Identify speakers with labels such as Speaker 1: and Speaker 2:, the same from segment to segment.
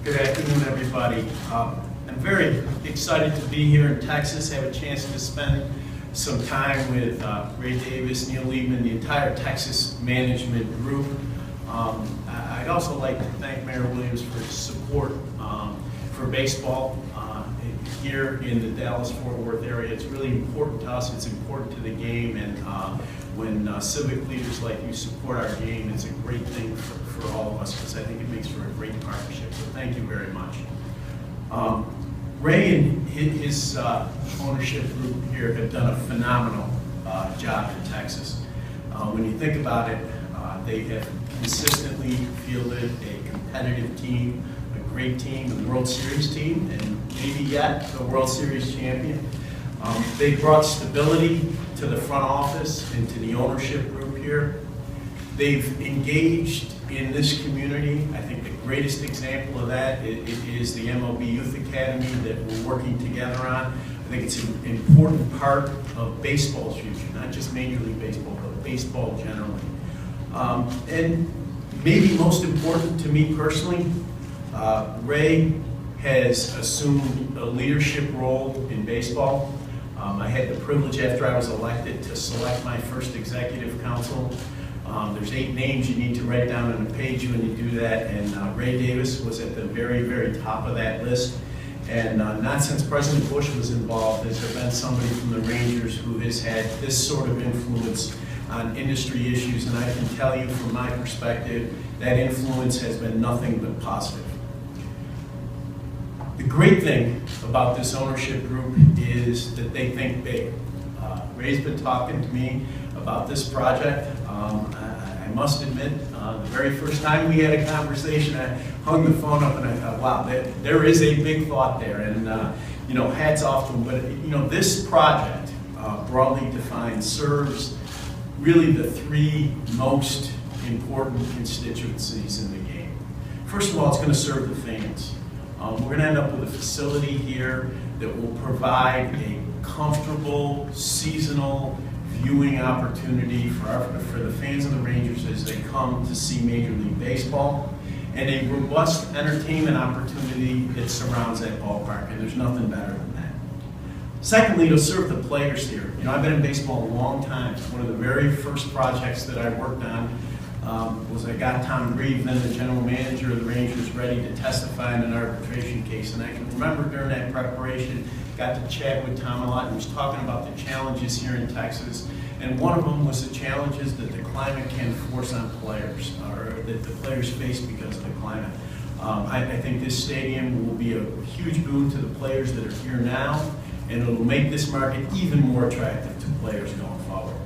Speaker 1: Good afternoon, everybody. I'm very excited to be here in Texas, have a chance to spend some time with Ray Davis, Neil Liebman, the entire Texas management group. I'd also like to thank Mayor Williams for his support for baseball here in the Dallas-Fort Worth area. It's really important to us, it's important to the game, and when civic leaders like you support our game, it's a great thing for all of us, because I think it makes for a great partnership. So thank you very much. Ray and his ownership group here have done a phenomenal job in Texas. When you think about it, they have consistently fielded a competitive team, a great team, a World Series team, and maybe yet a World Series champion. They brought stability to the front office and to the ownership group here. They've engaged in this community. I think the greatest example of that is the MLB Youth Academy that we're working together on. I think it's an important part of baseball's future, not just Major League Baseball, but baseball generally. And maybe most important to me personally, Ray has assumed a leadership role in baseball. I had the privilege after I was elected to select my first executive council. There's 8 names you need to write down on a page when you do that, and Ray Davis was at the very, very top of that list. And not since President Bush was involved has there been somebody from the Rangers who has had this sort of influence on industry issues, and I can tell you from my perspective, that influence has been nothing but positive. The great thing about this ownership group is that they think big. Ray's been talking to me about this project. I must admit, the very first time we had a conversation, I hung the phone up and I thought, wow, there is a big thought there, and you know, hats off to them. But you know, this project, broadly defined, serves really the 3 most important constituencies in the game. First of all, it's going to serve the fans. We're going to end up with a facility here that will provide a comfortable, seasonal viewing opportunity for the fans of the Rangers as they come to see Major League Baseball, and a robust entertainment opportunity that surrounds that ballpark, and there's nothing better than that. Secondly, it'll serve the players here. You know, I've been in baseball a long time. One of the very first projects that I worked on was I got Tom Reeve, then the general manager of the Rangers, ready to testify in an arbitration case. And I can remember during that preparation, got to chat with Tom a lot, and he was talking about the challenges here in Texas. And one of them was the challenges that the climate can force on players, or that the players face because of the climate. I think this stadium will be a huge boon to the players that are here now, and it will make this market even more attractive to players going forward.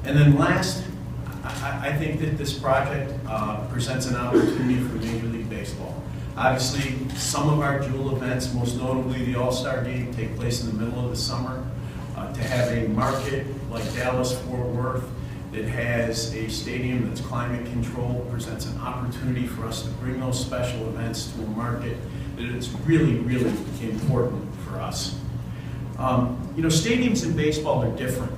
Speaker 1: And then last, I think that this project presents an opportunity for Major League Baseball. Obviously, some of our jewel events, most notably the All-Star Game, take place in the middle of the summer. To have a market like Dallas-Fort Worth that has a stadium that's climate controlled presents an opportunity for us to bring those special events to a market that is really, really important for us. You know, stadiums in baseball are different.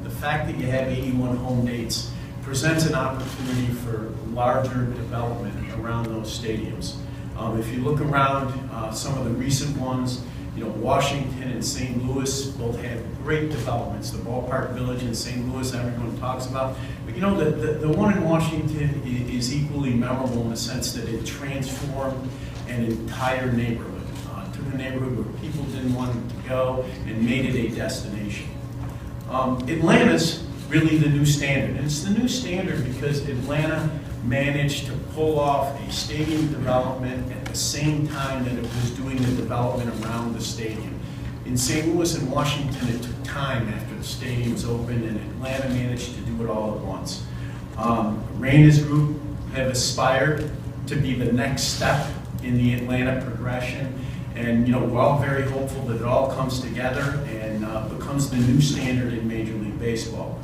Speaker 1: The fact that you have 81 home dates presents an opportunity for larger development around those stadiums. If you look around some of the recent ones, you know, Washington and St. Louis both have great developments. The Ballpark Village in St. Louis, everyone talks about. But you know, the one in Washington is equally memorable in the sense that it transformed an entire neighborhood. Took a neighborhood where people didn't want to go and made it a destination. Atlanta's really the new standard. And it's the new standard because Atlanta managed to pull off a stadium development at the same time that it was doing the development around the stadium. In St. Louis and Washington, it took time after the stadiums opened, and Atlanta managed to do it all at once. Ray and his group have aspired to be the next step in the Atlanta progression, and you know, we're all very hopeful that it all comes together and becomes the new standard in Major League Baseball.